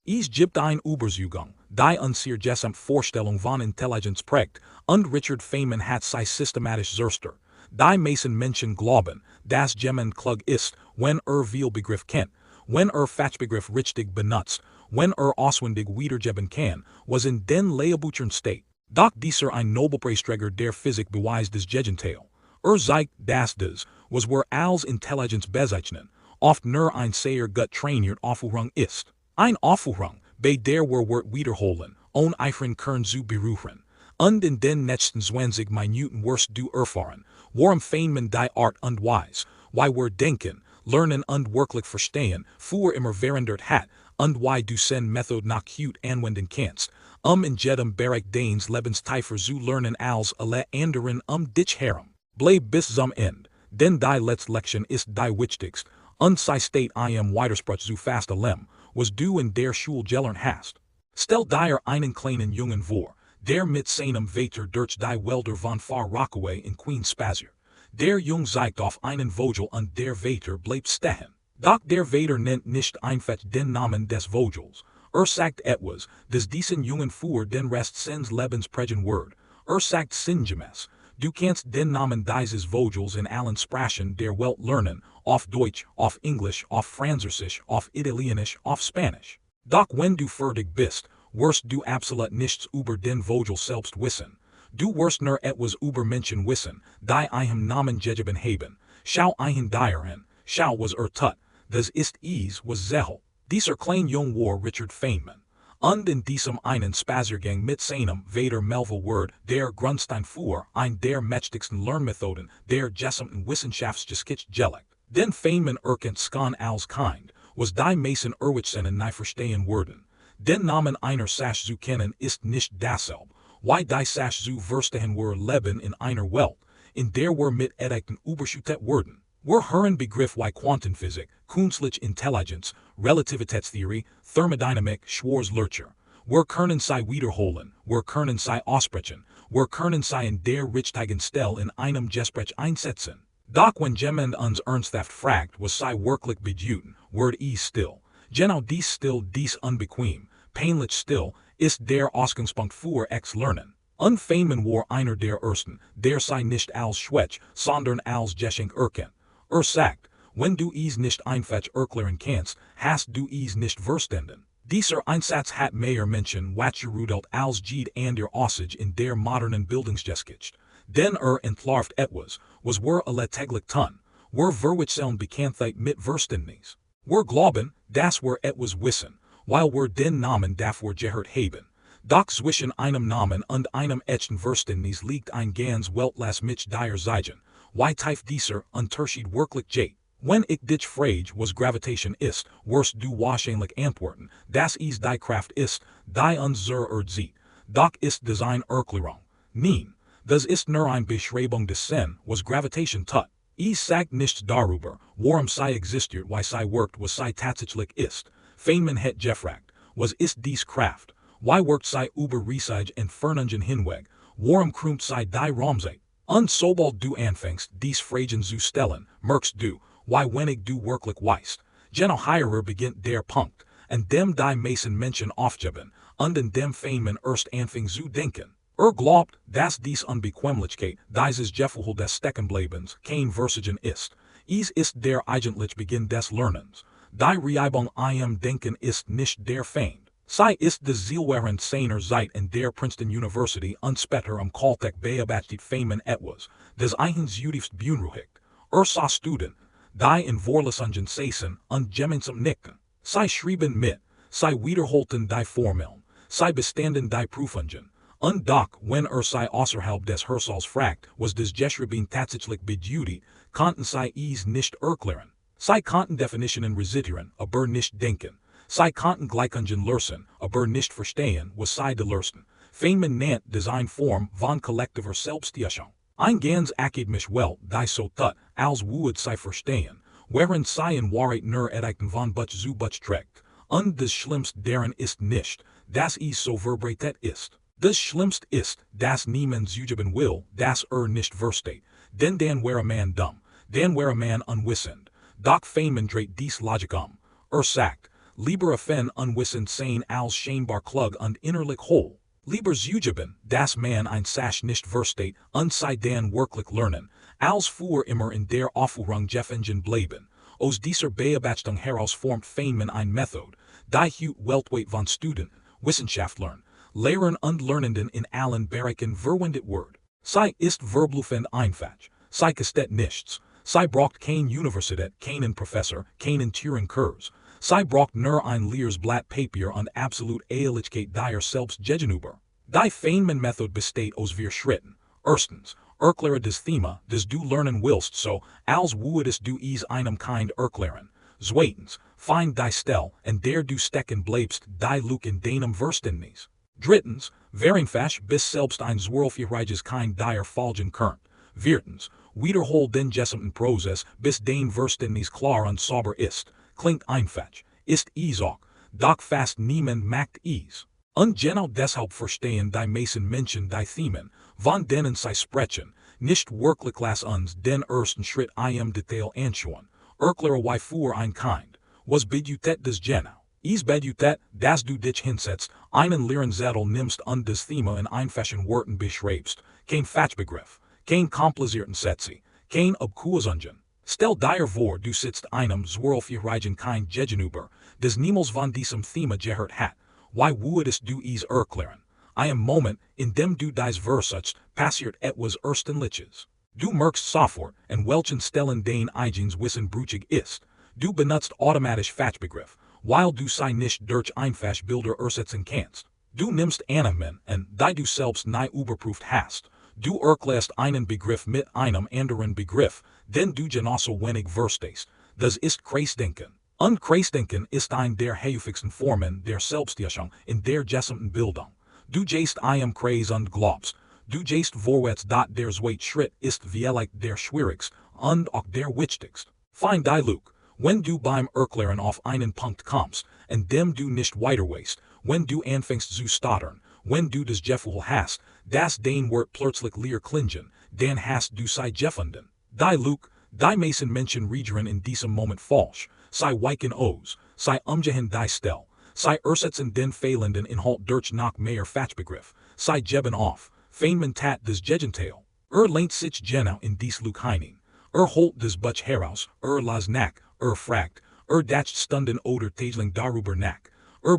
Es gibt eine Überzeugung, die unser Gesamtvorstellung von Intelligenz prägt, und Richard Feynman hat sie systematisch zerstört. Die meisten Menschen glauben, dass jemand klug ist, wenn Begriff kennt, wenn Fachbegriff richtig benutzt, wenn auswendig wiedergeben kann, was in den Lehrbuchern steht. Doch dieser ein Nobelpreisträger der Physik beweist das Gegenteil. Zeigt, dass das, was wir als Intelligenz bezeichnen, oft nur ein sehr gut trainiert Aufführung ist. Ein Aufführung, bei der wir Wort wiederholen, ohne eifern Kern zu berühren. Und in den nächsten 20 Minuten wirst du erfahren, warum Feynman die Art und Weise, wie wir denken, lernen und wirklich verstehen, für immer verändert hat, und wie du seine Methode nach heute anwenden kannst, in jedem Bereich deines Lebens tiefer zu lernen als alle anderen dich herum. Bleib bis zum Ende, denn die letzte Lektion ist die wichtigste, und sie steht im Widerspruch zu fast allem, was du in der Schule gelernt hast. Stell dir einen kleinen Jungen vor, der mit seinem Vater durch die Wälder von Far Rockaway in Queens spaziert. Der Junge zeigt auf einen Vogel und der Vater bleibt stehen. Doch der Vater nennt nicht einfach den Namen des Vogels. Sagt etwas, das diesen Jungen für den Rest seines Lebens prägen wird. Sagt sinngemäß, du kannst den Namen dieses Vogels in allen Sprachen der Welt lernen, auf Deutsch, auf Englisch, auf Französisch, auf Italienisch, auf Spanisch. Doch wenn du fertig bist, wirst du absolut nichts über den Vogel selbst wissen. Du wirst nur etwas über Menschen wissen, die einen Namen gegeben haben. Schau einen dir an, schau was tut, das ist was Sache. Dieser kleine Junge war Richard Feynman. Und in diesem einen Spaziergang mit seinem Vater Melville wird der Grundstein für ein der mächtigsten Lernmethoden der gesamten Wissenschaftsgeschichte gelegt. Den Feynman erkennt schon als Kind, was die meisten Erwachsenen nicht verstehen würden. Den Namen einer Sache zu kennen ist nicht dasselbe, wie die Sache zu verstehen wir leben in einer Welt, in der wir mit Etiketten überschüttet werden. Wir hören Begriffe wie Quantenphysik, künstliche Intelligenz, Relativitätstheorie, Thermodynamik, Schwarzlehre. Wir können sie wiederholen, wir können sie aussprechen, wir können sie in der richtigen Stelle in einem Gespräch einsetzen. Doch wenn jemand uns ernsthaft fragt, was sie wirklich bedeuten, wird still. Genau dies still, dies unbequem, peinlich still, ist der Ausgangspunkt für Lernen. Und Feynman war einer der ersten, der sie nicht als Schwäche, sondern als Geschenk erkennt. Sagt, wenn du nicht einfach erklären kannst, hast du nicht verstanden. Dieser Einsatz hat mehr Menschen wachgerudelt als jede andere Aussage in der modernen Bildungsgeschichte. Denn entlarvt etwas, was wir alle täglich tun, wir verwechseln Bekanntheit mit Verständnis. Wir glauben, dass wir etwas wissen, weil wir den Namen dafür gehört haben. Doch zwischen einem Namen und einem echten Verständnis liegt ein ganz Weltlass mit dir sagen, wie tief dieser Unterschied wirklich geht. Wenn ich dich frage, was Gravitation ist, wirst du wahrscheinlich antworten, dass es die Kraft ist, die uns zur Erde zieht. Doch ist das eine Erklärung. Nein, das ist nur eine Beschreibung des Sinn, was Gravitation tut. Es sagt nichts darüber, warum sie existiert, wie sie wirkt, was sie tatsächlich ist. Feynman hat gefragt, was ist dies Kraft? Wie wirkt sie über riesige Entfernungen hinweg? Warum krümmt sie die Raumzeit? Und sobald du anfängst, dies Fragen zu stellen, merkst du, wie wenig du wirklich weißt. Genau hierer beginnt der Punkt, an dem die meisten Menschen aufgeben, und an dem Feynman erst anfing zu denken. Glaubt, dass dies Unbequemlichkeit dieses Gefühl des Steckenbleibens kein Versagen ist. Es ist der eigentliche Beginn des Lernens. Die Reibung im Denken ist nicht der Feind. Sie ist das Ziel während seiner Zeit in der Princeton University und später am Caltech beobachtet Feynman etwas, das ihn zutiefst beunruhigt. Sah Studenten, die in Vorlesungen saßen und gemeinsam nickten. Sie schrieben mit, sie wiederholten die Formeln, sie bestanden die Prüfungen. Und doch, wenn sie außerhalb des Hörsaals fragt, was das Geschrieben tatsächlich bedeutet, konnten sie es nicht erklären. Sie konnten Definitionen rezitieren, aber nicht denken. Sie konnten Gleichungen lösen, aber nicht verstehen, was sie lösten. Feynman nennt das eine Form von kollektiver Selbsttäuschung. Ein ganz akademische Welt, die so tut, als würde sie verstehen, während sie in Wahrheit nur Etiketten von Butch zu Butch trägt. Und das Schlimmste daran ist nicht, dass es so verbreitet ist. Das Schlimmste ist, dass niemand zugeben will, dass nicht versteht. Denn dann wäre man dumm, dann wäre man unwissend. Doch Feynman dreht dies Logik sagt, lieber Affen unwissend sein als scheinbar klug und innerlich whole. Lieber zugeben, das man ein Sach nicht versteht, und sei dan wirklich lernen, als für immer in der Aufführung gefangen bleiben. Aus dieser Beobachtung heraus formt Feynman eine Methode, die heute weltweit von Studenten, Wissenschaftlern, Lehrern und Lernenden in allen Bereichen verwendet wird. Sie ist verblüffend einfach, sie kostet nichts, sie braucht keine Universität, keinen Professor, keinen Turing-Kurs, sie braucht nur ein leeres Blatt Papier und absolut Ehrlichkeit dir selbst gegenüber. Die Feynman Methode besteht aus 4 Schritten. Erstens, erkläre das Thema, das du lernen willst so, als würdest du es einem Kind erklären. Zweitens, find die Stelle, in der du stecken bleibst, die Lüge in deinem Verständnis. Drittens, vereinfach bis selbst ein zwölfjähriges Kind dir folgen könnt. Viertens, wiederhol den gesamten Prozess, bis dein Verständnis klar und sauber ist. Klingt einfach, ist es auch, doch fast niemand macht es. Und genau deshalb verstehen die meisten Menschen die Themen, von denen sie sprechen, nicht wirklich. Lass uns den ersten Schritt im Detail anschauen. Erkläre wofür ein Kind. Was bedeutet das genau? Es bedeutet, dass du dich hinsetzt, einen leeren Zettel nimmst und das Thema in einfachen Worten beschreibst, kein Fachbegriff, kein komplizierten Sätze, kein Abkürzungen. Stell dir vor, du sitzt einem zwölfjährigen Kind gegenüber, das niemals von diesem Thema gehört hat. Wie würdest du es erklären? Im Moment, in dem du dies versachst, passiert etwas Erstaunliches. Du merkst sofort, in welchen Stellen dein eigenes Wissen brüchig ist. Du benutzt automatisch Fachbegriff, weil du sie nicht durch einfach Bilder ersetzen kannst. Du nimmst Annahmen an, die du selbst nie überprüft hast. Du erklärst einen Begriff mit einem anderen Begriff, den du genauso wenig verstehst. Das ist Kreisdenken. Und Kreisdenken ist eine der häufigsten Formen der Selbsttäuschung in der gesamten Bildung. Du gehst im Kreis und glaubst, du gehst vorwärts. Der zweite Schritt ist vielleicht der schwierigste und auch der wichtigste. Find die Lüge. Wenn du beim Erklären auf einen Punkt kommst, in dem du nicht weiter weißt, wenn du anfängst zu stottern, wenn du das Gefühl hast, dass dein Wort plötzlich leer klingen, dann hast du sie gefunden. Die Lüge, die meisten Menschen reagieren in diesem Moment falsch, sie weichen aus, sie umgehen die Stelle, sie ersetzen den fehlenden Inhalt durch noch mehr Fachbegriff, sie geben auf, Feynman tat das Gegenteil. Lehnt sich genau in dies Lüge hinein. Holt das Buch heraus, las nach, fragt, dacht Stunden oder Tagelang darüber nach.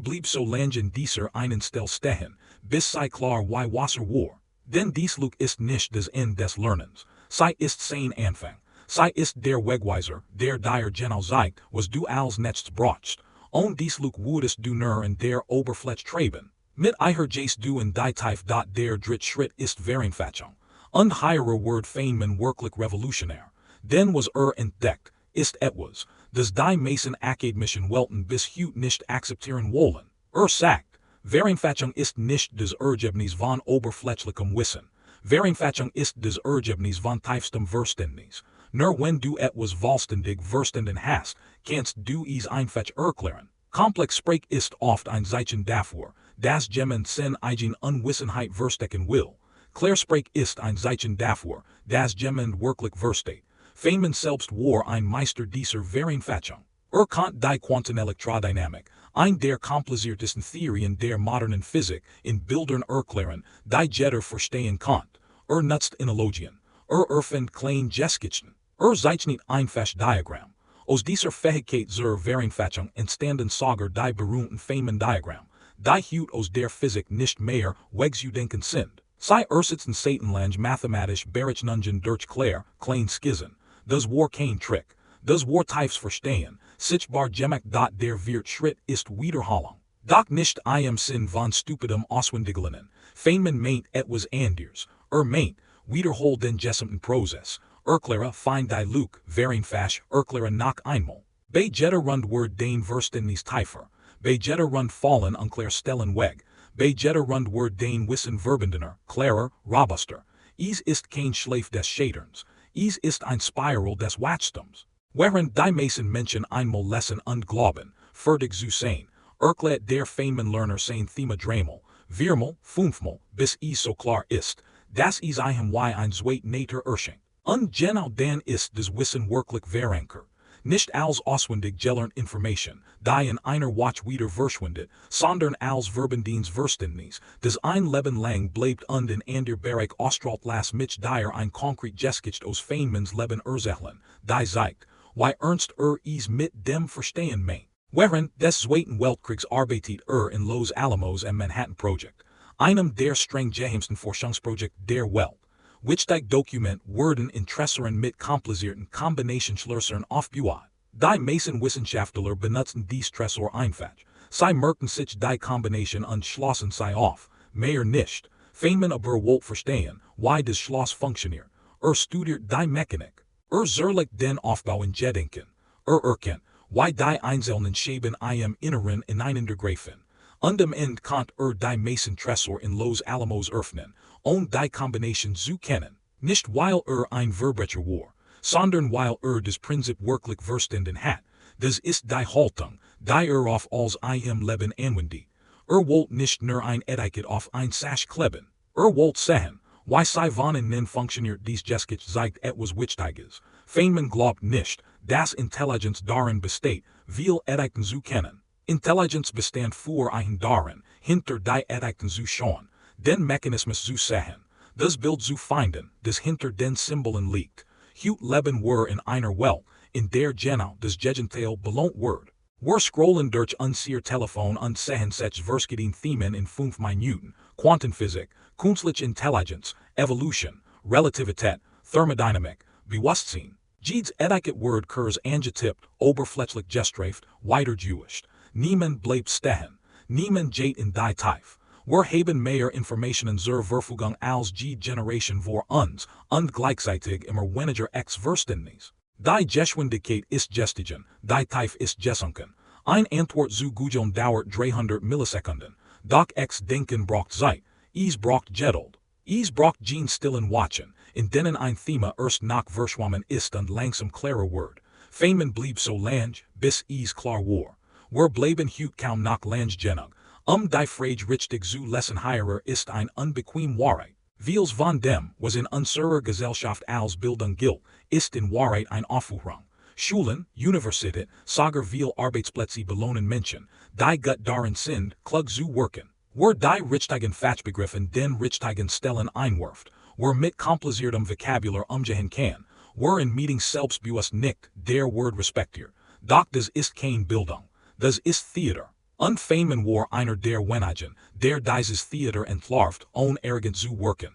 Blieb so lange in dieser einen Stelle stehen, bis sei klar wie Wasser war. Denn dies Lüge ist nicht das Ende des Lernens. Sie ist sein Anfang. Sie ist der Wegweiser, der dir genau zeigt, was du als nächstes brauchst. Und dies Lüge würdest du nur in der Oberfläche treiben. Mit ihr gehst du in die Tiefe. Der dritte Schritt ist Vereinfachung. Und hier wird Feynman wirklich revolutionär. Denn was entdeckt, ist etwas, das die meisten akademischen Welten bis heute nicht akzeptieren wollen. Sagt, Vereinfachung ist nicht das Ergebnis von oberflächlichem Wissen. Vereinfachung ist das Ergebnis von tiefstem Verständnis. Nur wenn du etwas vollständig verstanden hast, kannst du es einfach erklären. Komplex Sprech ist oft ein Zeichen dafür, dass jemand seine eigene Unwissenheit verstecken will. Klärsprech ist ein Zeichen dafür, dass jemand wirklich versteht. Feynman selbst war ein Meister dieser Vereinfachung. Konnte die Quantenelektrodynamik, eine der kompliziertesten Theorien der modernen Physik, in Bildern erklären, die jeder verstehen konnte. Nutzt Analogien. Erfindet kleine Geschichten. Zeichnet einfach Diagramm. Aus dieser Fähigkeit zur Vereinfachung entstanden sogar die berühmten Feynman-Diagramm, die heute aus der Physik nicht mehr wegzudenken sind. Sie ersetzen seitenlang mathematisch Berechnungen durch kleine Skizzen. Das war kein Trick. Das war tiefes Verstehen, sichtbar gemacht. Der vierte Schritt ist Wiederholung. Doch nicht im Sinn von stupidem Auswendiglernen. Feynman meint etwas anderes. Meint, wiederhol den gesamten Prozess. Erkläre, find die Lüge, vereinfach, erkläre noch einmal. Bei jeder Rund wird dein Verständnis tiefer. Bei jeder Rund fallen unklar Stellen weg. Bei jeder Rund wird dein Wissen verbandener, klarer, robuster. Es ist kein Schleif des Scheiterns. Es ist ein Spiral des Wachstums. Während die meisten Menschen einmal lesen und glauben, fertig zu sein, erklärt der Feynman-Lerner sein Thema dreimal, viermal, fünfmal, bis es so klar ist, dass es ihm wie ein zweit Nater erscheint. Und genau dann ist das Wissen wirklich verankert. Nicht als auswendig gelernt Information, die in einer Watch wieder verschwindet, sondern als Verbendienst Verständnis, des ein Leben lang bleibt und in ander Bereich ausstrahlt las mich dir ein konkret Geschichte aus Feynmans Leben erzählen, die zeigt, wie ernst is mit dem Verstehen meint. Während des Zweiten Weltkriegs arbeitet in Los Alamos am Manhattan Project, einem der streng geheimsten Forschungsprojekte der Welt. Wichtig Dokument wurden in Tresore mit komplizierten Kombinationsschlössern aufgebaut. Die meisten Wissenschaftler benutzen dies Tresore einfach. Sie merken sich die Kombination und schlossen sie auf, mehr nicht. Feynman aber wollte verstehen, wie das Schloss funktioniert. Studiert die Mechanik. Zerlegt den Aufbau in Denken. Erkennt, wie die einzelnen Scheiben im Inneren ineinander greifen. Und am Ende konnte die meisten Tresore in Los Alamos öffnen, die Kombination zu kennen. Nicht weil ein Verbrecher war, sondern weil das Prinzip wirklich verstanden hat. Das ist die Haltung, die auf als im Leben anwendet. Wollte nicht nur ein Etikett auf ein Sasch kleben. Wollte sehen, wie sie voneinander funktioniert dies Geschichte zeigt etwas Wichtiges. Feynman glaubt nicht, dass Intelligenz darin besteht, viel Etiketten zu kennen. Intelligenz bestand für ein darin, hinter die Etiketten zu schauen, den Mechanismus zu sehen, das Bild zu finden, das hinter den Symbolen liegt. Heute leben wir in einer Welt, in der genau das Gegenteil belohnt wird. Wir scrollen durch unser Telefon und sehen sich verschiedene Themen in 5 Minuten, Quantenphysik, Künstliche Intelligenz, Evolution, Relativität, Thermodynamik, Bewusstsein. Jedes Etikett wird kurz angetippt, oberflächlich gestraft, weitergewischt. Niemand bleibt stehen. Niemand geht in die Tiefe. Wir haben mehr Informationen zur Verfügung als die Generation vor uns und gleichzeitig immer weniger Verständnis. Die Geschwindigkeit ist gestiegen, die Tiefe ist gesunken. Ein Antwort zu geben dauert 300 Millisekunden. Doch Denken braucht Zeit. Es braucht Geduld. Es braucht geen stillen Watchen, in denen ein Thema erst nach verschwommen ist und langsam klarer wird. Feynman blieb so lang, bis es klar war. Wir bleiben heute kaum noch lang genug. Die Frage richtig zu lassen hier ist ein unbequem Wahrheit. Vieles von dem, was in unserer Gesellschaft als Bildung gilt, ist in Wahrheit ein Aufführung. Schulen, Universität, sogar viel Arbeitsplätze belohnen Menschen, die gut darin sind, klug zu wirken. Wer die richtigen Fachbegriffen den richtigen Stellen einwirft, wer mit kompliziertem Vokabular umgehen kann, wer in Meetings selbstbewusst nickt, der wird respektiert. Doch das ist kein Bildung. Das ist Theater. Und Feynman war einer der wenigen, der dieses Theater entlarvt, ohne arrogant zu wirken.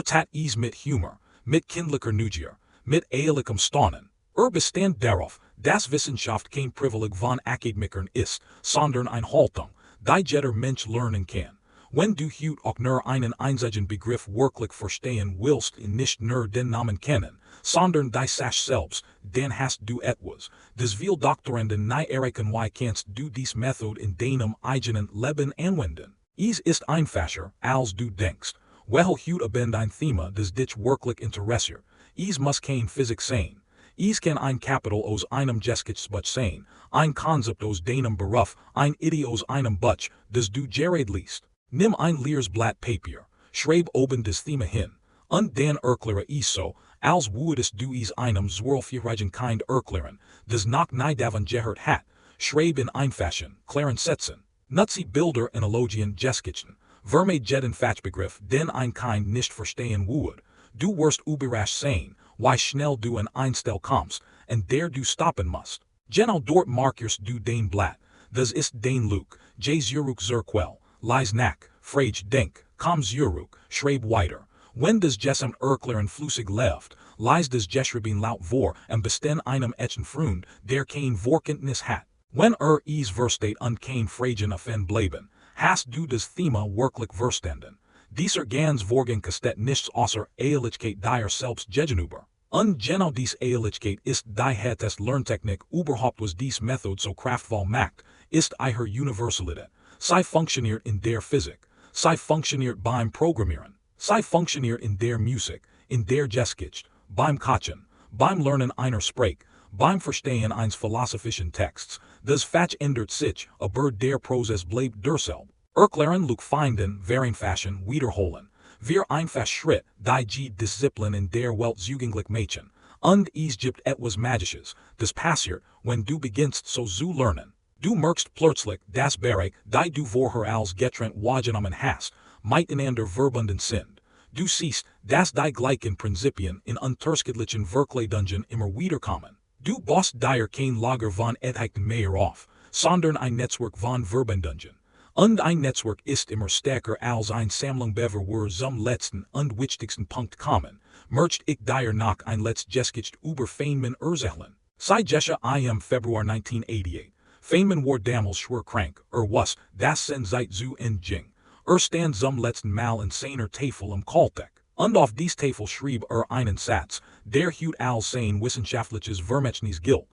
Tat es mit Humor, mit kindlicher Neugier, mit ehrlichem Staunen. Bestand darauf, dass Wissenschaft kein Privileg von Akademikern ist, sondern eine Haltung, die jeder Mensch lernen kann. Wenn du heute auch nur einen einzigen Begriff wirklich verstehen willst, nicht nur den Namen kennen, sondern die Sache selbst, dann hast du etwas, das viel Doktoranden nie erreichen. Wie kannst du dies Methode in deinem eigenen Leben anwenden? Es ist einfacher, als du denkst. Weil heute abend ein Thema, das dich wirklich interessiert. Es muss kein Physik sein. Es kann ein Kapitel aus einem Geschichtsbuch sein, ein Konzept aus deinem Beruf, ein Idee aus einem Buch, das du gerade liest. Nimm ein leeres Blatt Papier, schreib oben das Thema hin, und dann erkläre es so, als würdest du es einem zwölfjährigen Kind erklären, das noch nie davon gehört hat. Schreib in einfachen, klaren Sätzen. Nutze Bilder, Analogien, Geschichten. Vermeid jeden Fachbegriff, den ein Kind nicht verstehen würde. Du wirst überrascht sein, wie schnell du in ein Stil kommst, und der du stoppen musst. Genau dort markierst du den Blatt. Das ist den Luke, zurück zur Quelle. Lies nach, frage, denk, komm zurück, schreib weiter. Wenn das Gesamt erklären flüssig läuft, lies das Geschrieben laut vor und besten einem echten Freund, der kein Vorkenntnis hat. Wenn es versteht und kein Fragen offen bleiben, hast du das Thema wirklich verstanden. Dieser ganz Vorgang kostet nichts außer Ehrlichkeit dir selbst gegenüber. Und genau dies Ehrlichkeit ist die heteste Lerntechnik überhaupt, was dies Methode so kraftvoll macht, ist ihre Universalität. Sie funktioniert in der Physik. Sie funktioniert beim Programmieren. Sie funktioniert in der Musik, in der Geschichte, beim Kochen, beim Lernen einer Sprache, beim Verstehen eines philosophischen Texts. Das Fach ändert sich, aber der Prozess bleibt derselbe. Erklären, Luke finden, Vereinfachen, wiederholen. Wir einfach Schritt, die Disziplin in der Welt zugänglich machen. Und es gibt etwas Magisches, das passiert, when du beginnst so zu lernen. Du merkst plötzlich, das Berg, die du vorher als getrennt wahrgenommen hast, miteinander verbunden sind. Du siehst, dass die gleichen Prinzipien in unterschiedlichen Werkleidungen immer wiederkommen. Du baust dir kein Lager von Ethiken mehr auf, sondern ein Netzwerk von Verbindungen. Und ein Netzwerk ist immer stärker als eine Sammlung bever wir zum letzten und wichtigsten Punkt kommen, merkt ich dir noch ein letztes Geschichte über Feynman erzählen. Sei Gesche im Februar 1988. Feynman war damals schwer krank, was, das sind seit zu Jing. Stand zum letzten Mal in seiner Tafel am Kaltdeck. Und auf dies Tafel schrieb einen Satz, der hut als sein wissenschaftliches Vermächtnis gilt.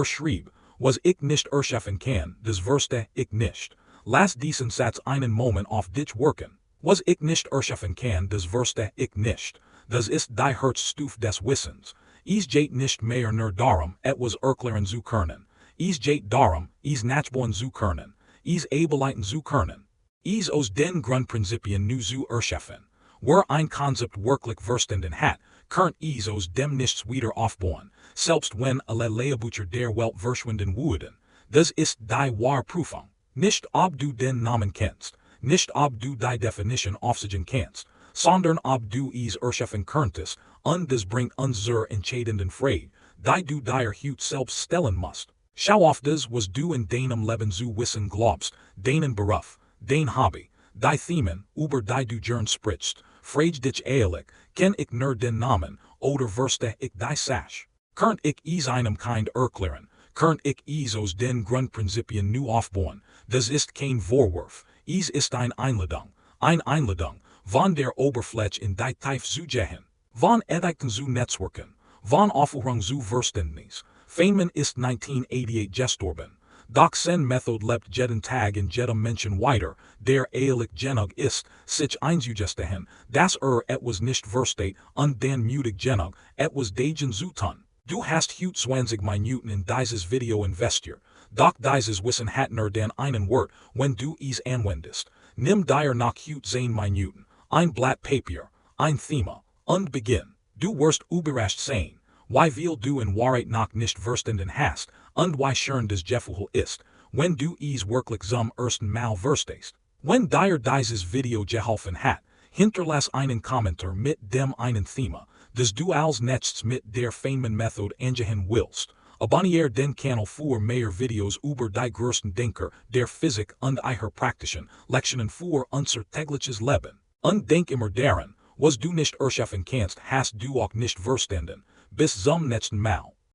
Schrieb, was ich nicht erschaffen kann, das verste ich nicht. Lass diesen Satz einen Moment auf dich wirken. Was ich nicht erschaffen kann, das verste ich nicht. Das ist die Herzstuf des Wissens. Es geht nicht mehr nur darum, etwas erklären zu können. Es geht darum, es nachbauen zu können. Es ableiten zu können. Es aus den Grundprinzipien nu zu erschaffen. Wer ein Konzept wirklich verstanden hat, könnt es aus dem Nichts wieder aufbauen, selbst wenn alle Lehrbucher der Welt verschwinden würden. Das ist die wahre Prüfung. Nicht ob du den Namen kennst, nicht ob du die Definition aufsagen kannst, sondern ob du es erschaffen könntest, und das bringt uns zur entscheidenden Frage, die du dir heute selbst stellen musst. Schau auf das, was du in deinem Leben zu wissen glaubst, deinen Beruf, dein Hobby, die Themen, über die du gern sprichst, frage dich ehrlich, kenn ich nur den Namen, oder verste ich die Sache? Könnt ich es einem Kind erklären, könnt ich es aus den Grundprinzipien nu aufbauen, das ist kein Vorwurf, es ist eine Einladung, von der Oberfläche in die Tiefe zu gehen, von Ethiken zu Netzwerken, von Aufführung zu Verständnis. Feynman ist 1988 gestorben. Doch seine Methode lebt jeden Tag in jedem Menschen weiter, der ehrlich genug ist, sich einzugestehen, dass etwas nicht versteht und dann mutig genug, etwas dagegen zu tun. Du hast heute 20 Minuten in dieses Video investiert, doch dieses Wissen hat nur den einen Wert, wenn du es anwendest. Nimm dir noch heute 10 Minuten, ein Blatt Papier, ein Thema, und beginn. Du wirst überrascht sein, wie viel du in Wahrheit noch nicht verstanden hast, und wie schön das Gefühl ist, wenn du es wirklich zum ersten Mal verstehst. Wenn dir dieses Video geholfen hat, hinterlass einen Kommentar mit dem einen Thema, das du als nächstes mit der Feynman Methode angehen willst. Abonniere den Kanal für mehr Videos über die größten Denker der Physik und ihre praktischen Lektionen für unser tägliches Leben. Und denk immer daran, was du nicht erschaffen kannst, hast du auch nicht verstanden. Bis zum nächsten Mal.